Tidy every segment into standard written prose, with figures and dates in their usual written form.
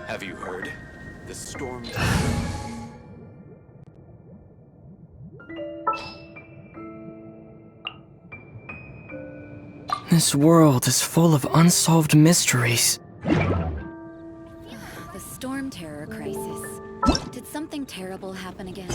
Have you heard? The storm... This world is full of unsolved mysteries. The storm terror crisis. Did something terrible happen again?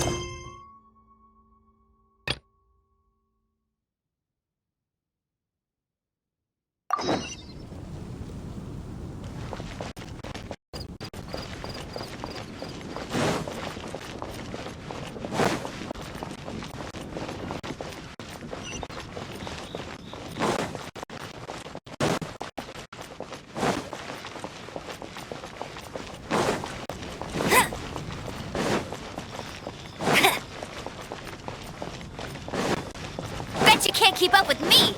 Bet you can't keep up with me!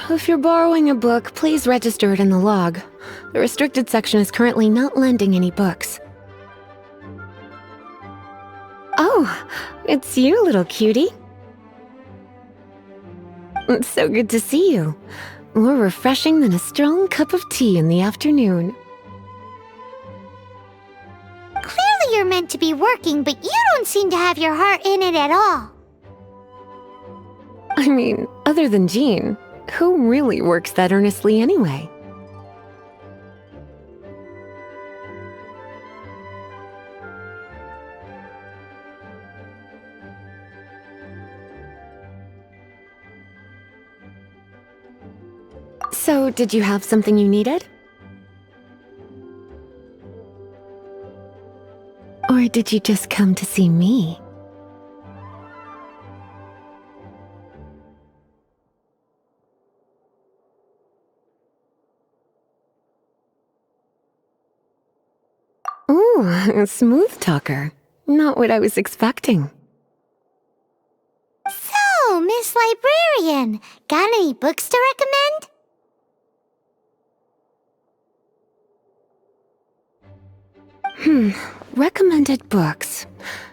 If you're borrowing a book, please register it in the log. The restricted section is currently not lending any books. Oh, it's you, little cutie. It's so good to see you. More refreshing than a strong cup of tea in the afternoon. Clearly you're meant to be working, but you don't seem to have your heart in it at all. I mean, other than Jean, who really works that earnestly anyway? So, did you have something you needed? Or did you just come to see me? Ooh, a smooth talker. Not what I was expecting. So, Miss Librarian, got any books to recommend? Recommended books.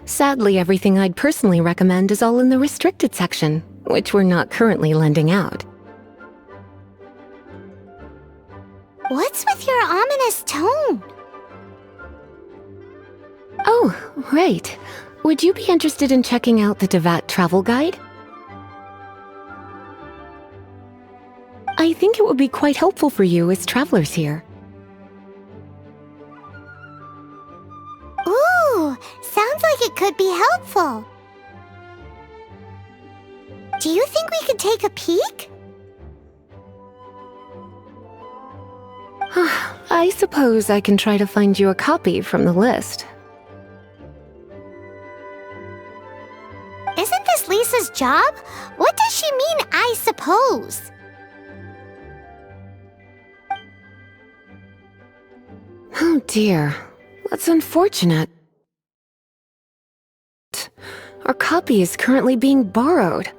Sadly, everything I'd personally recommend is all in the restricted section, which we're not currently lending out. What's with your ominous tone? Oh, right. Would you be interested in checking out the Devat travel guide? I think it would be quite helpful for you as travelers here. Ooh, sounds like it could be helpful. Do you think we could take a peek? I suppose I can try to find you a copy from the list. Isn't this Lisa's job? What does she mean, I suppose? Oh dear, that's unfortunate. Our copy is currently being borrowed.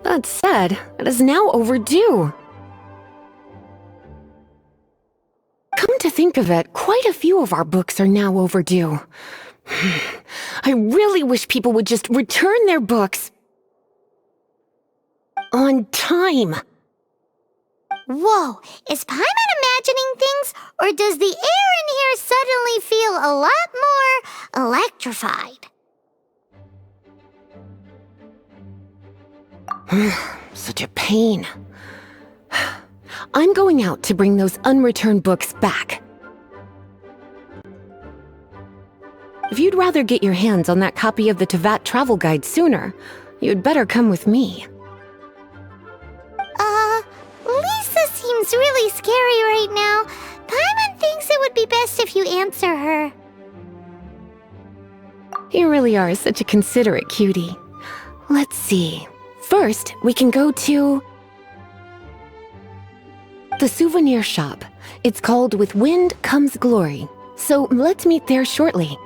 That said, it is now overdue. Come to think of it, quite a few of our books are now overdue. I really wish people would just return their books on time. Whoa, is Paimon imagining things, or does the air in here suddenly feel a lot more electrified? Such a pain. I'm going out to bring those unreturned books back. If you'd rather get your hands on that copy of the Teyvat travel guide sooner, you'd better come with me. Lisa seems really scary right now. Paimon thinks it would be best if you answer her. You really are such a considerate cutie. Let's see. First, we can go to the souvenir shop. It's called With Wind Comes Glory. So let's meet there shortly.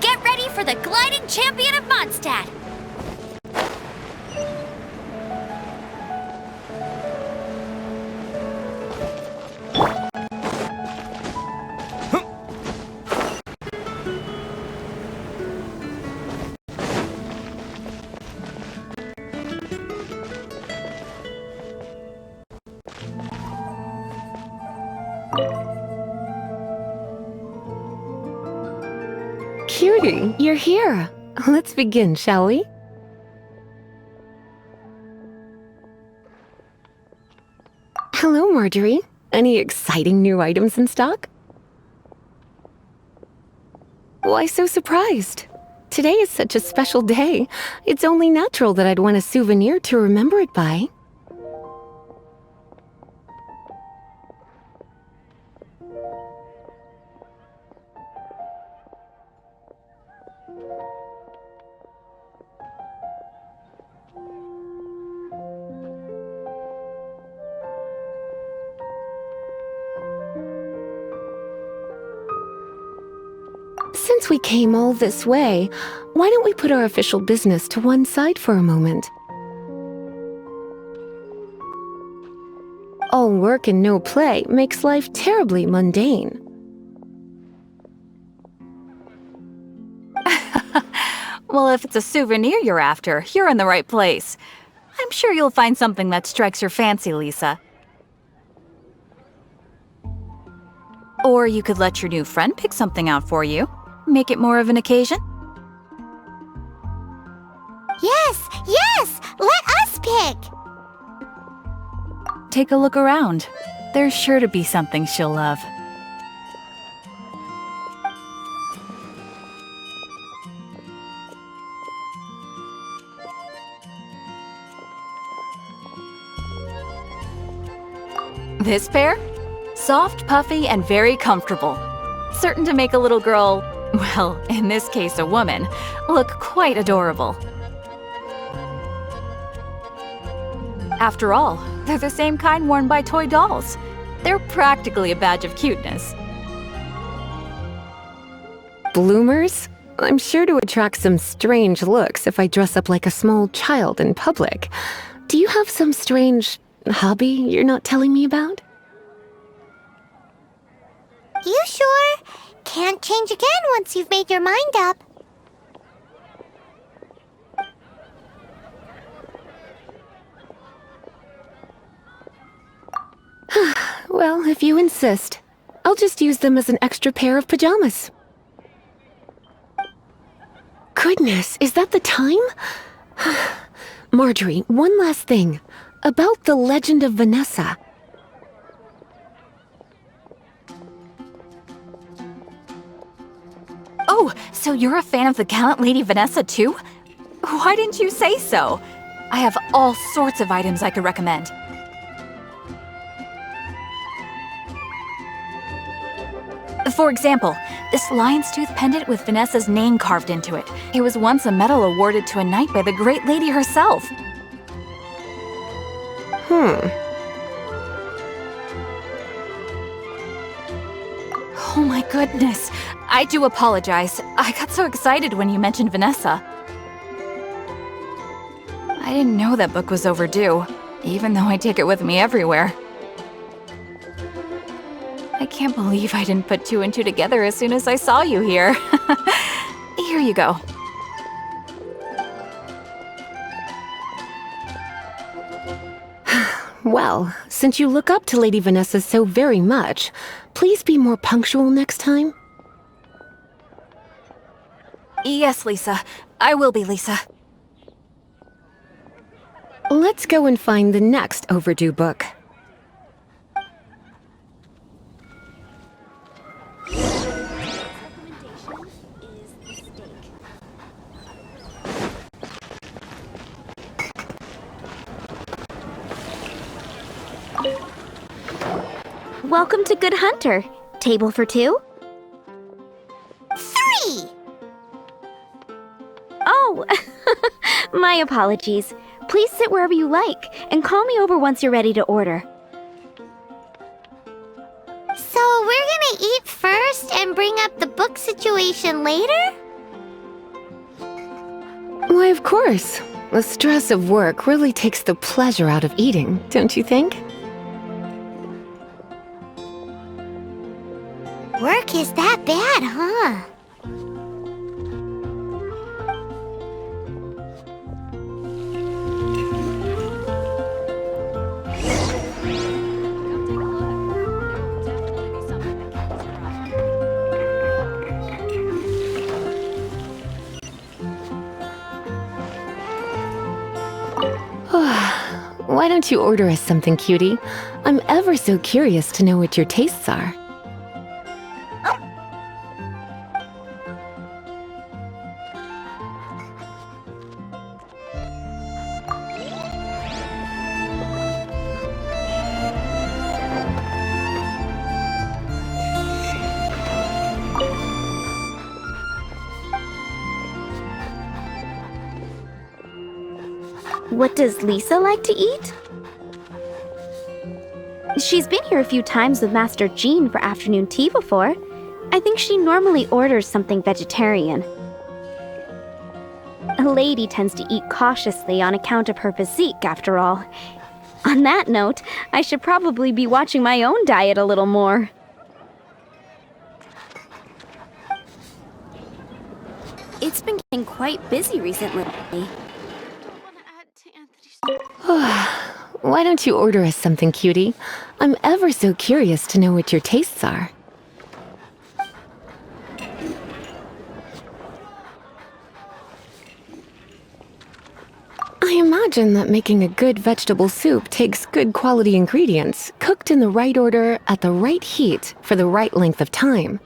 Get ready for the gliding champion of Mondstadt! Cutie, you're here. Let's begin, shall we? Hello, Marjorie. Any exciting new items in stock? Why so surprised? Today is such a special day. It's only natural that I'd want a souvenir to remember it by. Since we came all this way, why don't we put our official business to one side for a moment? All work and no play makes life terribly mundane. Well, if it's a souvenir you're after, you're in the right place. I'm sure you'll find something that strikes your fancy, Lisa. Or you could let your new friend pick something out for you. Make it more of an occasion. Yes, yes! Let us pick! Take a look around. There's sure to be something she'll love. This pair? Soft, puffy, and very comfortable. Certain to make a little girl, well, in this case a woman, look quite adorable. After all, they're the same kind worn by toy dolls. They're practically a badge of cuteness. Bloomers? I'm sure to attract some strange looks if I dress up like a small child in public. Do you have some strange hobby you're not telling me about? You sure? Can't change again once you've made your mind up. Well, if you insist, I'll just use them as an extra pair of pajamas. Goodness, is that the time? Marjorie, one last thing. About the legend of Vanessa. Oh, so you're a fan of the gallant Lady Vanessa too? Why didn't you say so? I have all sorts of items I could recommend. For example, this lion's tooth pendant with Vanessa's name carved into it. It was once a medal awarded to a knight by the great lady herself. Oh my goodness. I do apologize. I got so excited when you mentioned Vanessa. I didn't know that book was overdue, even though I take it with me everywhere. I can't believe I didn't put two and two together as soon as I saw you here. Here you go. Well, since you look up to Lady Vanessa so very much, please be more punctual next time. Yes, Lisa. I will be, Lisa. Let's go and find the next overdue book. Welcome to Good Hunter. Table for two? 3! Oh, my apologies. Please sit wherever you like, and call me over once you're ready to order. So we're gonna eat first and bring up the book situation later? Why, of course. The stress of work really takes the pleasure out of eating, don't you think? Work is that bad, huh? Why don't you order us something, cutie? I'm ever so curious to know what your tastes are. What does Lisa like to eat? She's been here a few times with Master Jean for afternoon tea before. I think she normally orders something vegetarian. A lady tends to eat cautiously on account of her physique, after all. On that note, I should probably be watching my own diet a little more. It's been getting quite busy recently. Why don't you order us something, cutie? I'm ever so curious to know what your tastes are. I imagine that making a good vegetable soup takes good quality ingredients, cooked in the right order, at the right heat, for the right length of time.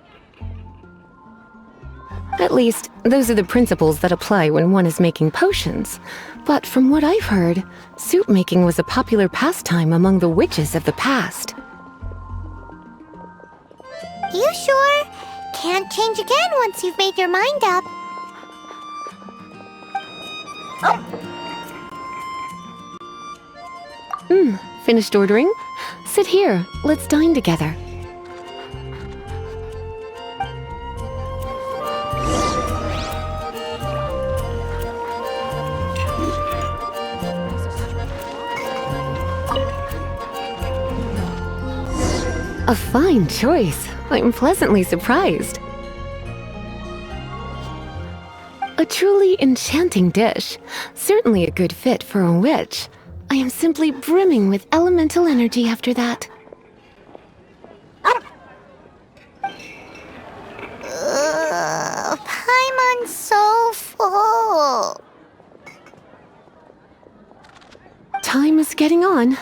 At least, those are the principles that apply when one is making potions. But from what I've heard, soup making was a popular pastime among the witches of the past. You sure? Can't change again once you've made your mind up. Finished ordering? Sit here, let's dine together. A fine choice. I'm pleasantly surprised. A truly enchanting dish. Certainly a good fit for a witch. I am simply brimming with elemental energy after that. Paimon's so full. Time is getting on.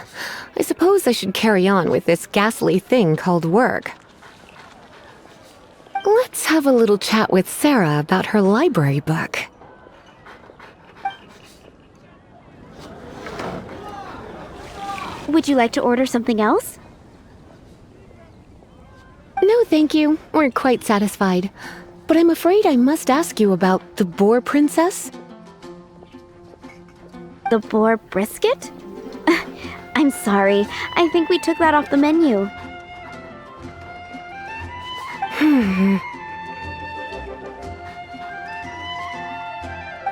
I suppose I should carry on with this ghastly thing called work. Let's have a little chat with Sarah about her library book. Would you like to order something else? No, thank you. We're quite satisfied. But I'm afraid I must ask you about the boar princess. The boar brisket? I'm sorry. I think we took that off the menu.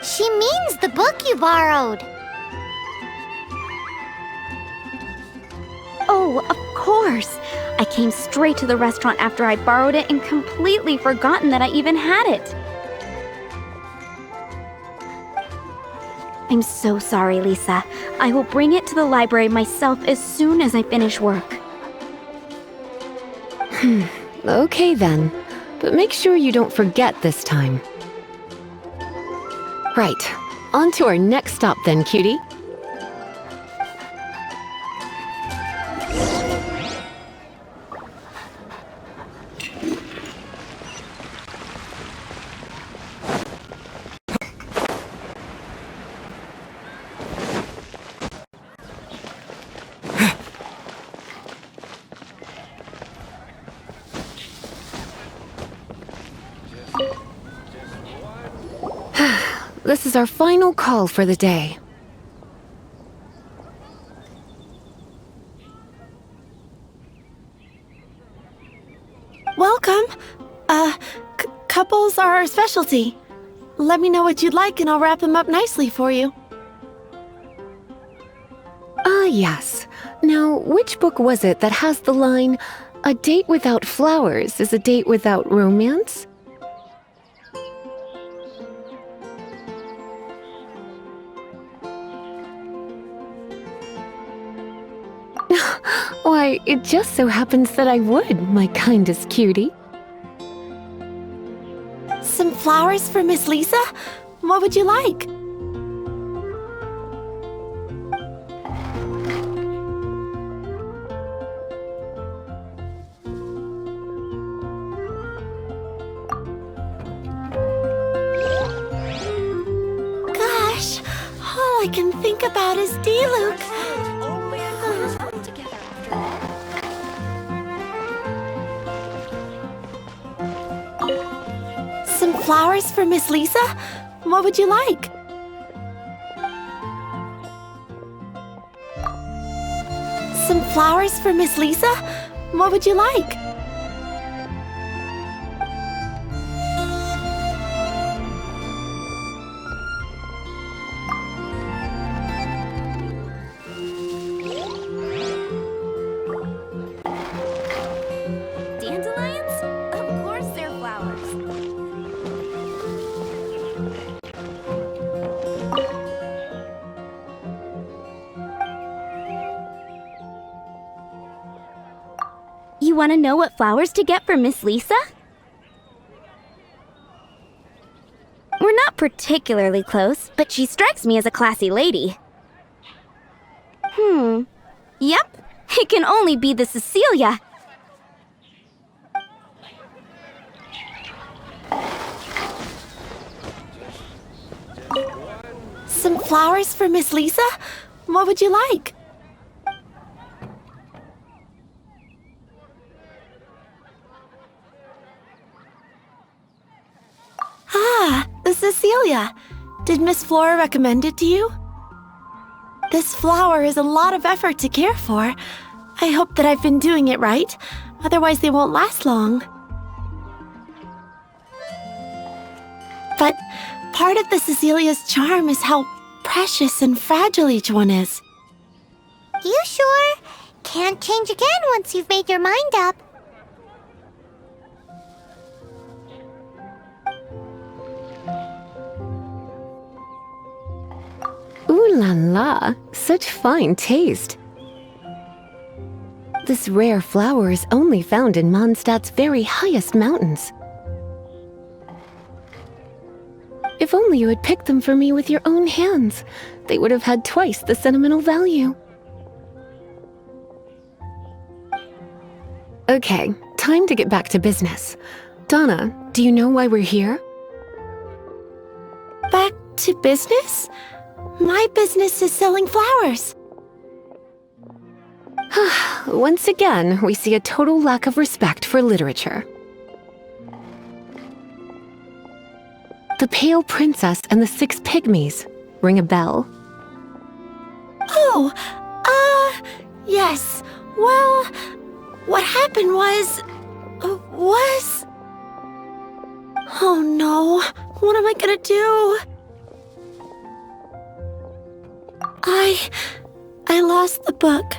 She means the book you borrowed. Oh, of course. I came straight to the restaurant after I borrowed it and completely forgotten that I even had it. I'm so sorry, Lisa. I will bring it to the library myself as soon as I finish work. Okay then. But make sure you don't forget this time. Right. On to our next stop then, cutie. This is our final call for the day. Welcome. Couples are our specialty. Let me know what you'd like and I'll wrap them up nicely for you. Yes. Now, which book was it that has the line, "A date without flowers is a date without romance"? Why, it just so happens that I would, my kindest cutie. Some flowers for Miss Lisa? What would you like? Gosh, all I can think about is D-Luke. Some flowers for Miss Lisa? What would you like? Some flowers for Miss Lisa? What would you like? Dandelions? Of course they're flowers. You want to know what flowers to get for Miss Lisa? We're not particularly close, but she strikes me as a classy lady. Yep, it can only be the Cecilia. Some flowers for Miss Lisa? What would you like? Ah, the Cecilia. Did Miss Flora recommend it to you? This flower is a lot of effort to care for. I hope that I've been doing it right. Otherwise, they won't last long. But part of the Cecilia's charm is how precious and fragile each one is. You sure? Can't change again once you've made your mind up. Ooh la la, such fine taste. This rare flower is only found in Mondstadt's very highest mountains. If only you had picked them for me with your own hands, they would have had twice the sentimental value. Okay, time to get back to business. Donna, do you know why we're here? Back to business? My business is selling flowers. Once again, we see a total lack of respect for literature. The Pale Princess and the Six Pygmies. Ring a bell? Oh, yes. Well, what happened was... Oh no, what am I gonna do? I lost the book.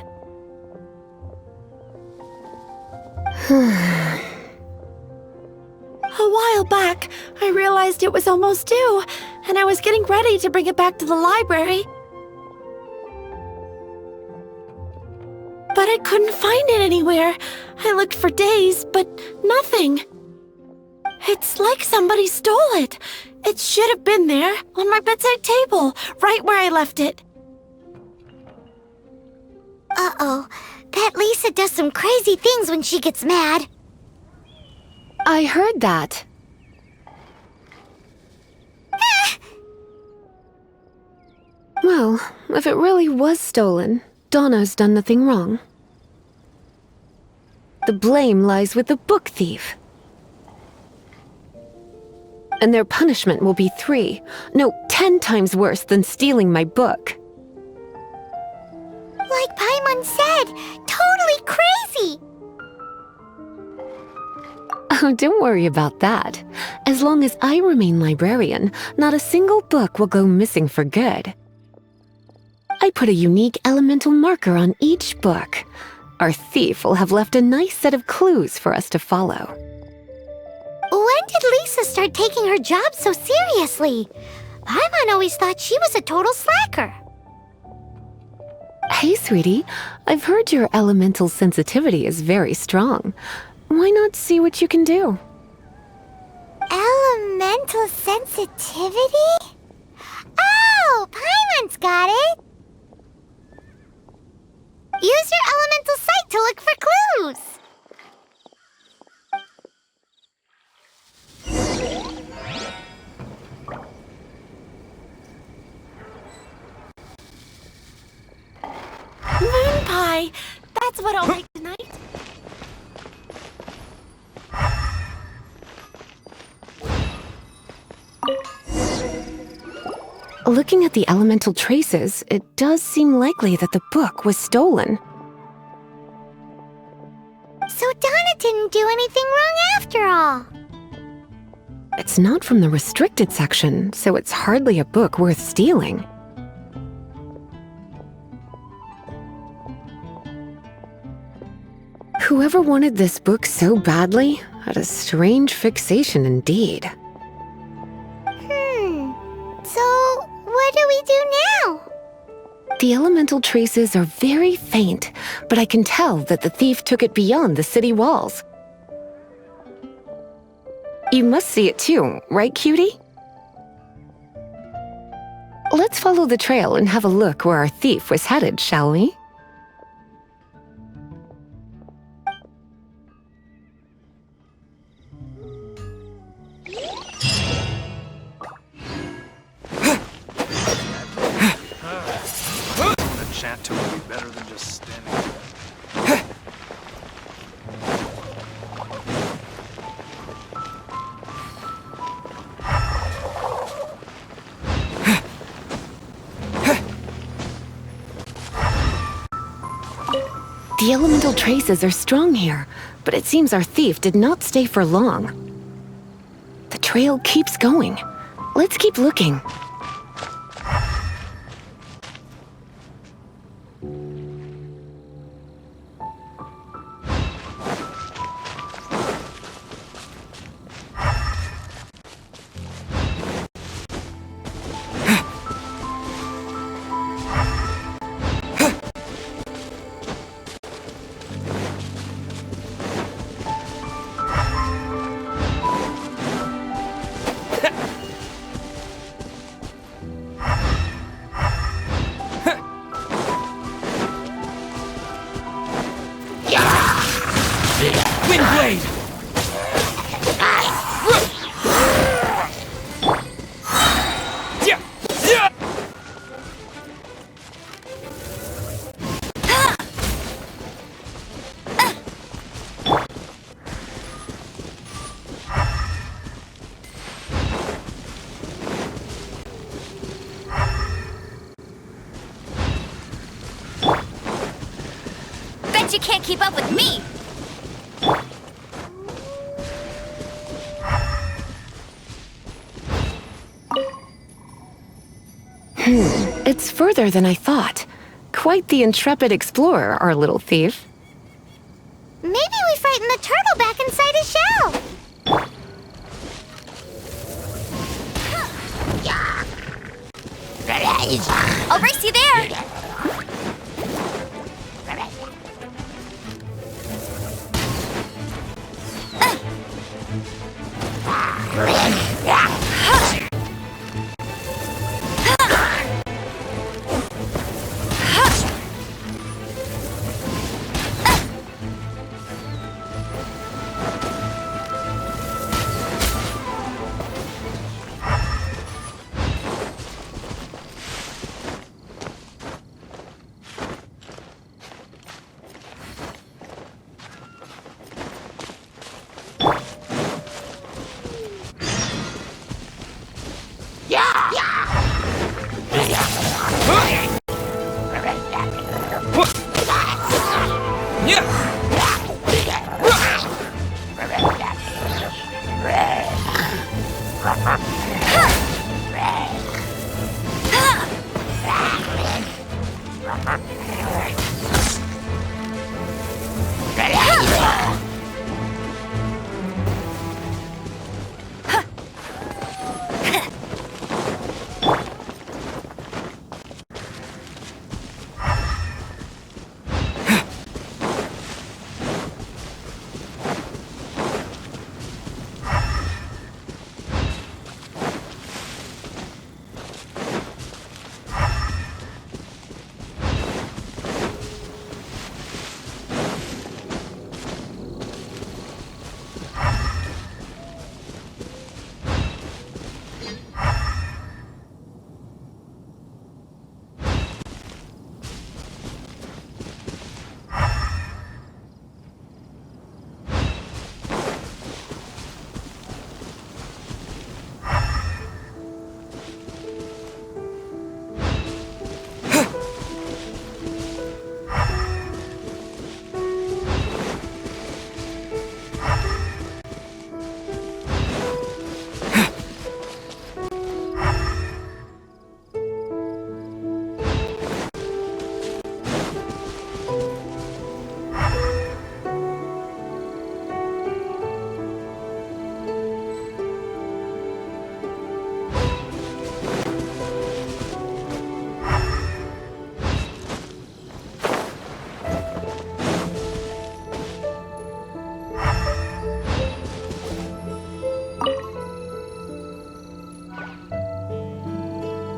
A while back, I realized it was almost due, and I was getting ready to bring it back to the library. But I couldn't find it anywhere. I looked for days, but nothing. It's like somebody stole it. It should have been there, on my bedside table, right where I left it. Uh-oh. That Lisa does some crazy things when she gets mad. I heard that. Well, if it really was stolen, Donna's done nothing wrong. The blame lies with the book thief. And their punishment will be 10 times worse than stealing my book. Like Paimon said, totally crazy. Oh, don't worry about that. As long as I remain librarian, not a single book will go missing for good. I put a unique elemental marker on each book. Our thief will have left a nice set of clues for us to follow. When did Lisa start taking her job so seriously? Paimon always thought she was a total slacker. Hey, sweetie, I've heard your elemental sensitivity is very strong. Why not see what you can do? Elemental sensitivity? Oh, Paimon's got it! Use your elemental sight to look for clues! Moon pie! That's what I'll make tonight. Looking at the elemental traces, it does seem likely that the book was stolen. So Donna didn't do anything wrong after all. It's not from the restricted section, so it's hardly a book worth stealing. Whoever wanted this book so badly had a strange fixation indeed. So, what do we do now? The elemental traces are very faint, but I can tell that the thief took it beyond the city walls. You must see it too, right, cutie? Let's follow the trail and have a look where our thief was headed, shall we? Chat to will be better than just standing there. The elemental traces are strong here, but it seems our thief did not stay for long. The trail keeps going. Let's keep looking. Windblade! can't keep up with me! It's further than I thought. Quite the intrepid explorer, our little thief. Maybe we frightened the turtle back inside his shell. I'll race you there!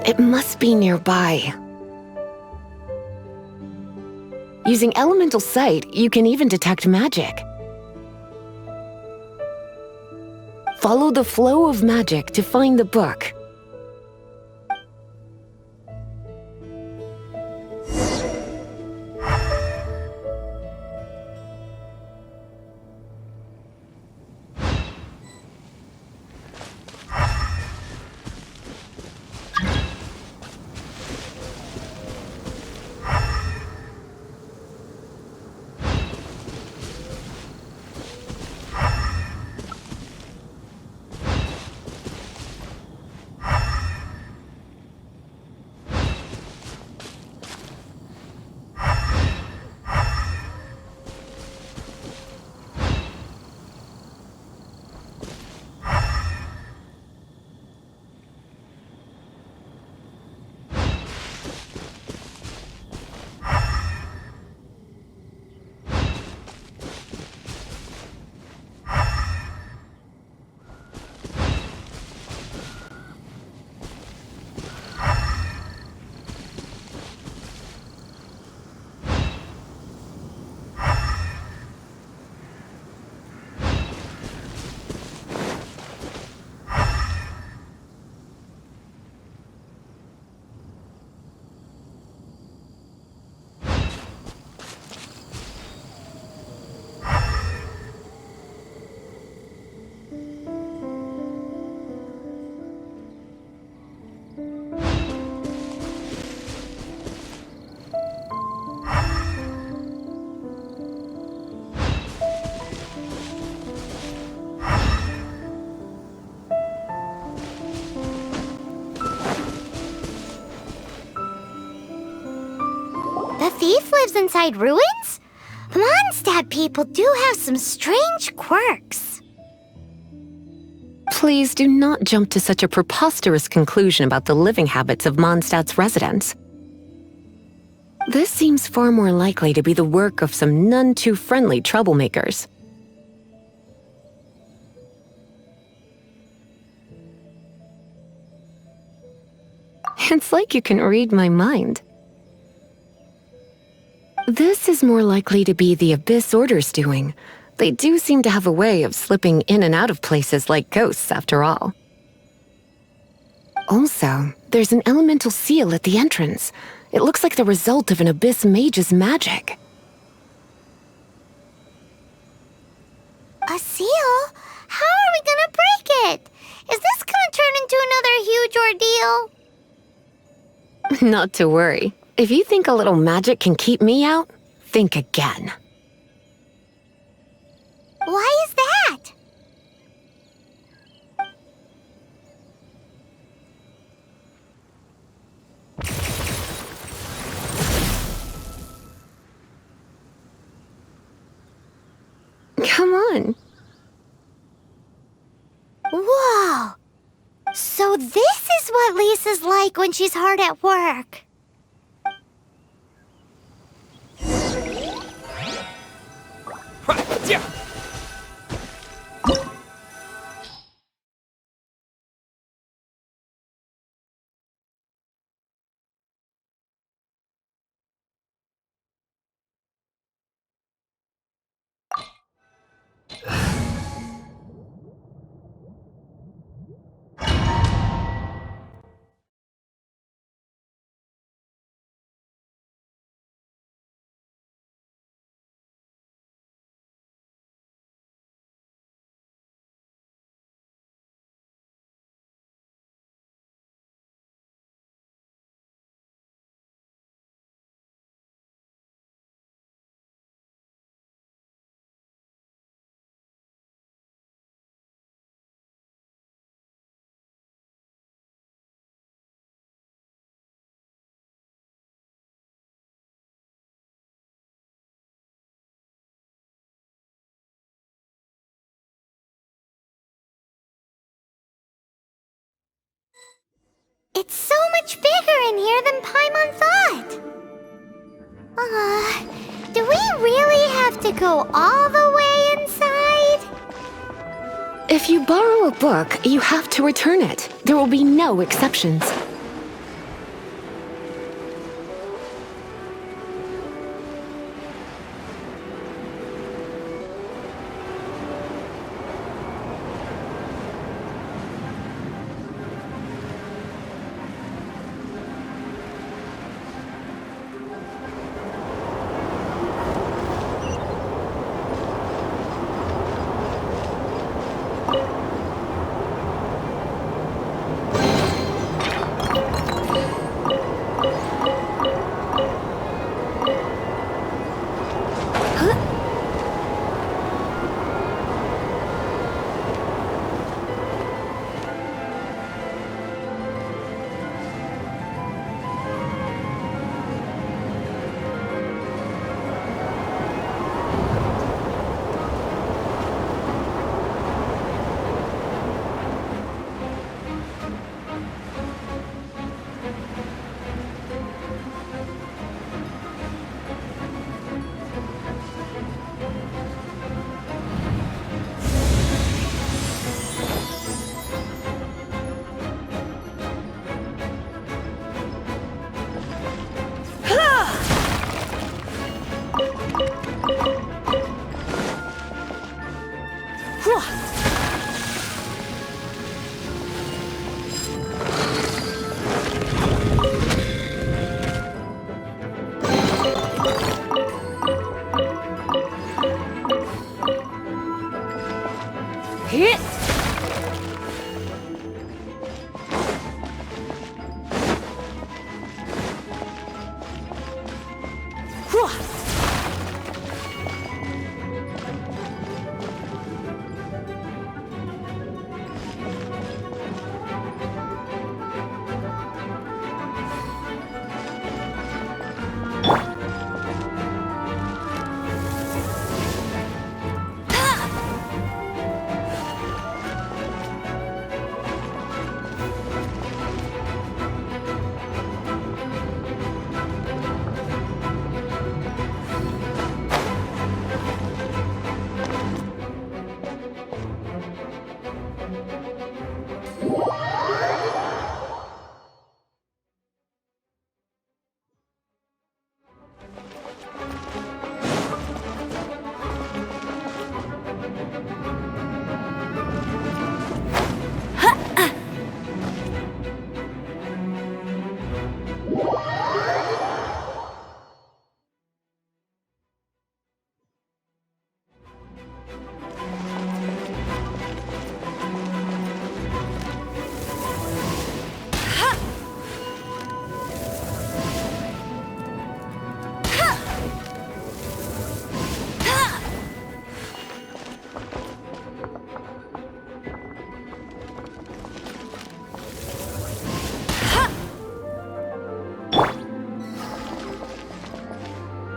It must be nearby. Using elemental sight, you can even detect magic. Follow the flow of magic to find the book. thief lives inside ruins? The Mondstadt people do have some strange quirks. Please do not jump to such a preposterous conclusion about the living habits of Mondstadt's residents. This seems far more likely to be the work of some none-too-friendly troublemakers. It's like you can read my mind. This is more likely to be the Abyss Order's doing. They do seem to have a way of slipping in and out of places like ghosts, after all. Also, there's an elemental seal at the entrance. It looks like the result of an Abyss mage's magic. A seal? How are we gonna break it? Is this gonna turn into another huge ordeal? Not to worry. If you think a little magic can keep me out, think again. Why is that? Come on. Whoa! So this is what Lisa's like when she's hard at work. Yeah. It's so much bigger in here than Paimon thought. Do we really have to go all the way inside? If you borrow a book, you have to return it. There will be no exceptions.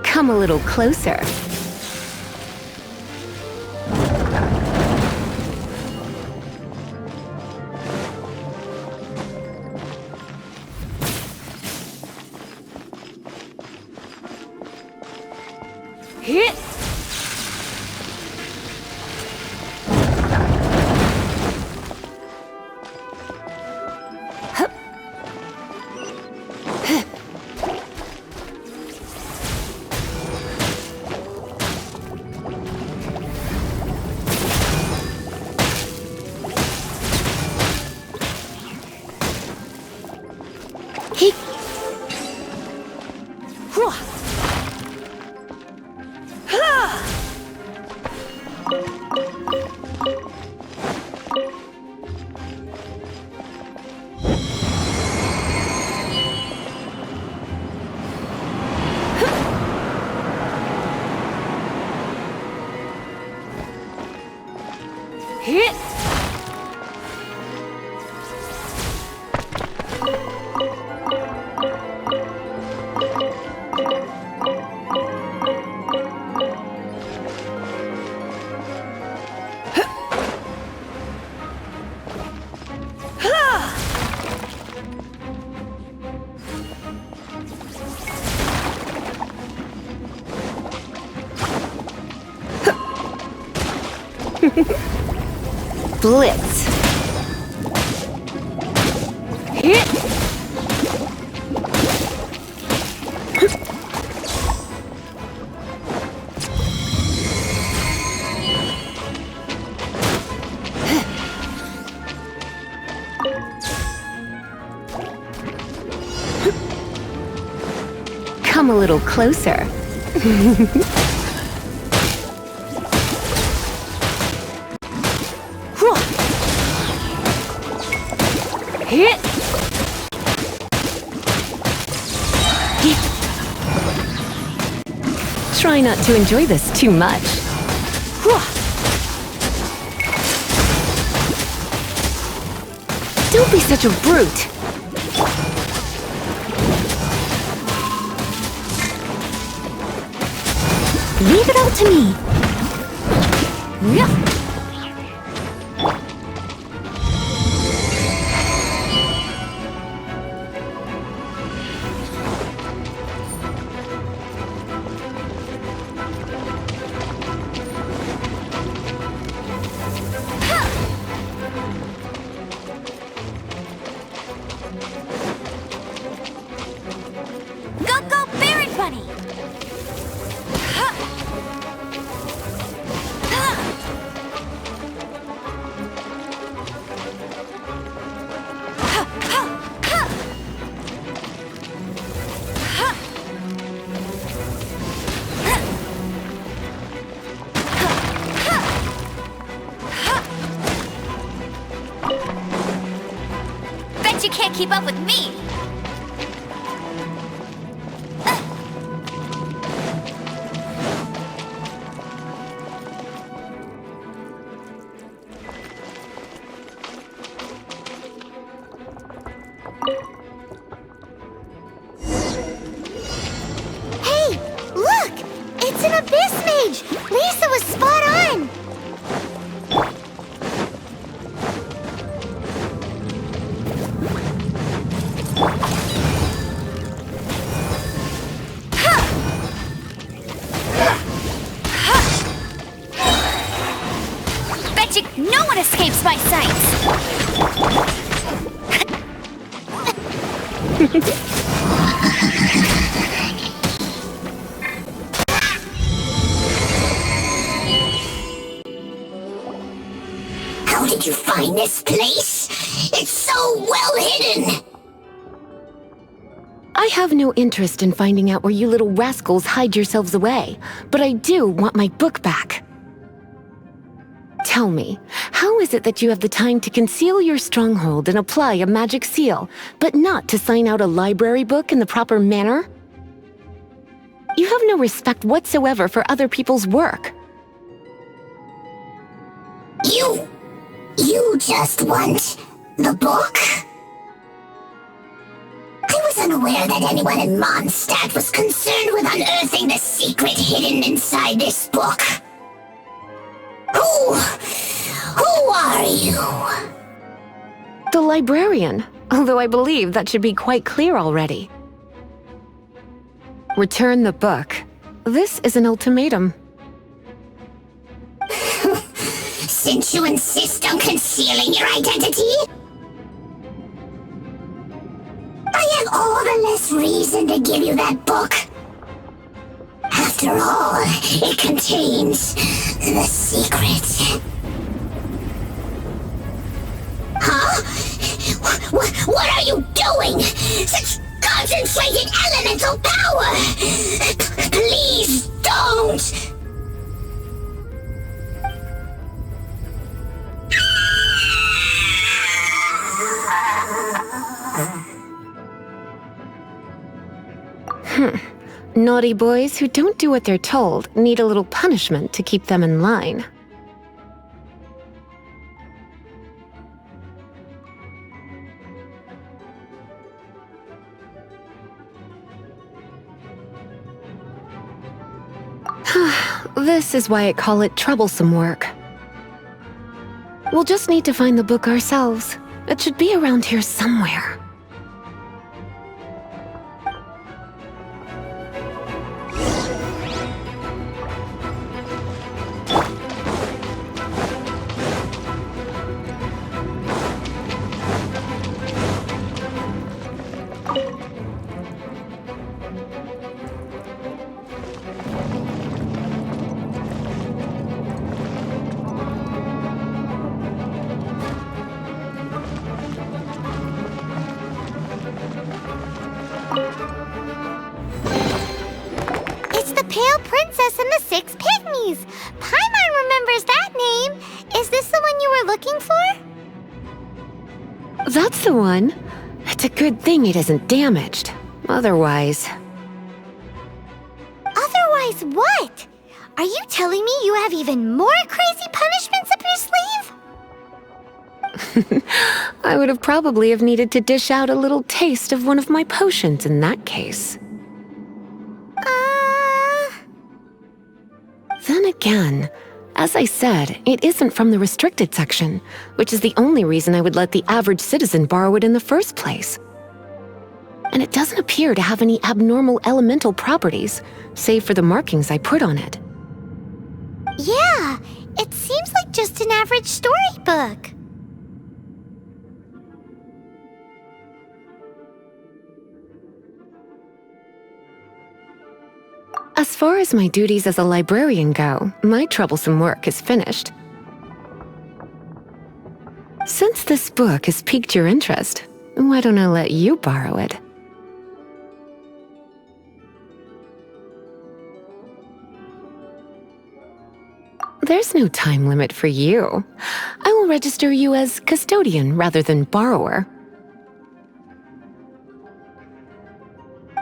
Come a little closer. Hit! Hit! Blitz. Hit. Come a little closer. Hit! Try not to enjoy this too much. Don't be such a brute. Leave it out to me. Yeah. Bet you can't keep up with me! Hey, look! It's an abyss mage! Lisa was spot on! Bet you no one escapes my sight! How did you find this place? It's so well hidden! I have no interest in finding out where you little rascals hide yourselves away, but I do want my book back. Tell me, how is it that you have the time to conceal your stronghold and apply a magic seal, but not to sign out a library book in the proper manner? You have no respect whatsoever for other people's work. You just want the book? I was unaware that anyone in Mondstadt was concerned with unearthing the secret hidden inside this book. Who are you? The librarian, although I believe that should be quite clear already. Return the book. This is an ultimatum. Since you insist on concealing your identity, I have all the less reason to give you that book. After all, it contains the secret. Huh? What are you doing? Such concentrated elemental power! Please don't! Naughty boys who don't do what they're told need a little punishment to keep them in line. This is why I call it troublesome work. We'll just need to find the book ourselves. It should be around here somewhere. It's the Pale Princess and the Six Pygmies! Paimon remembers that name! Is this the one you were looking for? That's the one. It's a good thing it isn't damaged. Otherwise... Otherwise what? Are you telling me you have even more crazy punishments up your sleeve? I would have probably have needed to dish out a little taste of one of my potions in that case. Then again, as I said, it isn't from the restricted section, which is the only reason I would let the average citizen borrow it in the first place. And it doesn't appear to have any abnormal elemental properties, save for the markings I put on it. Yeah, it seems like just an average storybook. As far as my duties as a librarian go, my troublesome work is finished. Since this book has piqued your interest, why don't I let you borrow it? There's no time limit for you. I will register you as custodian rather than borrower.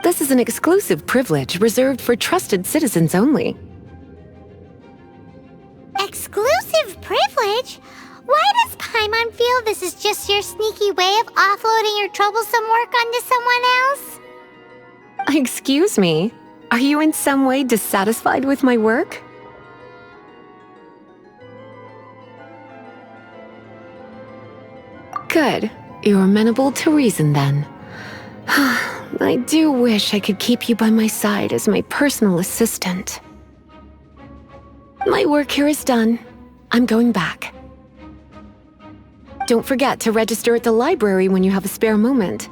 This is an exclusive privilege reserved for trusted citizens only. Exclusive privilege? Why does Paimon feel this is just your sneaky way of offloading your troublesome work onto someone else? Excuse me, are you in some way dissatisfied with my work? Good. You're amenable to reason then. I do wish I could keep you by my side as my personal assistant. My work here is done. I'm going back. Don't forget to register at the library when you have a spare moment.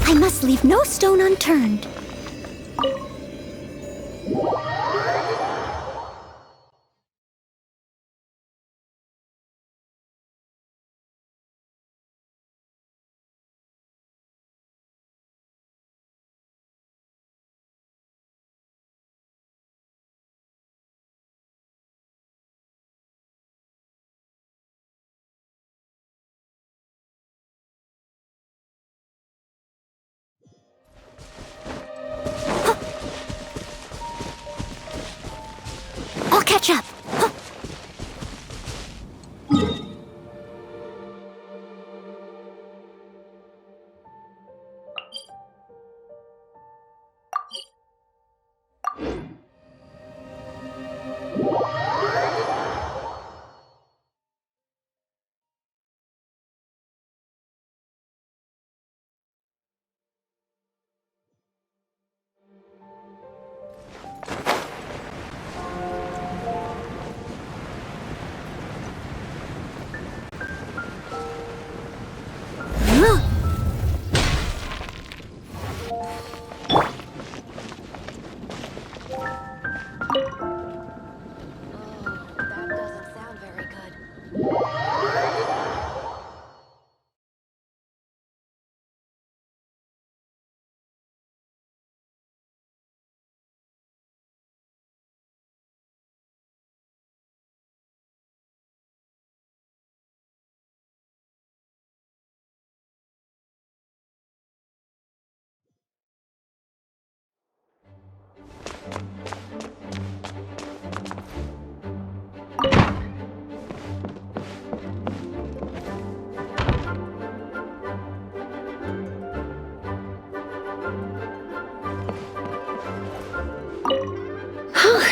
I must leave no stone unturned. I'll catch up. That doesn't sound very good.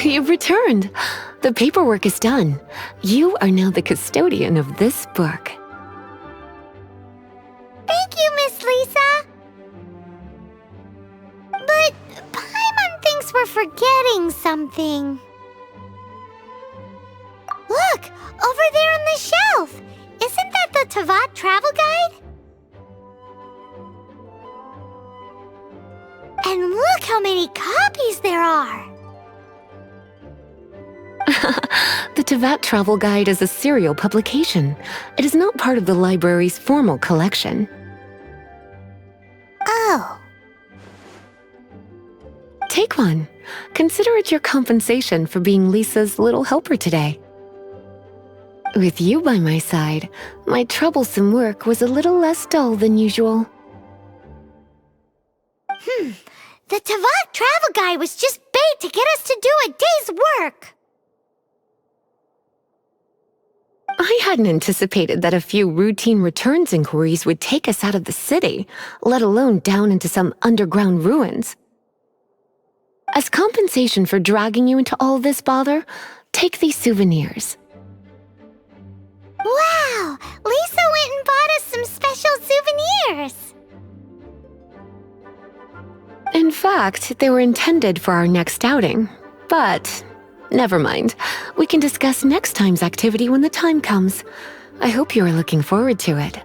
You've returned. The paperwork is done. You are now the custodian of this book. Thank you, Miss Lisa. But Paimon thinks we're forgetting something. Look, over there on the shelf. Isn't that the Tavat travel guide? And look how many copies there are. The Tavat Travel Guide is a serial publication. It is not part of the library's formal collection. Oh. Take one. Consider it your compensation for being Lisa's little helper today. With you by my side, my troublesome work was a little less dull than usual. The Tavat travel guide was just bait to get us to do a day's work. I hadn't anticipated that a few routine returns inquiries would take us out of the city, let alone down into some underground ruins. As compensation for dragging you into all this bother, take these souvenirs. Wow! Lisa went and bought us some special souvenirs. In fact, they were intended for our next outing, but never mind. We can discuss next time's activity when the time comes. I hope you are looking forward to it.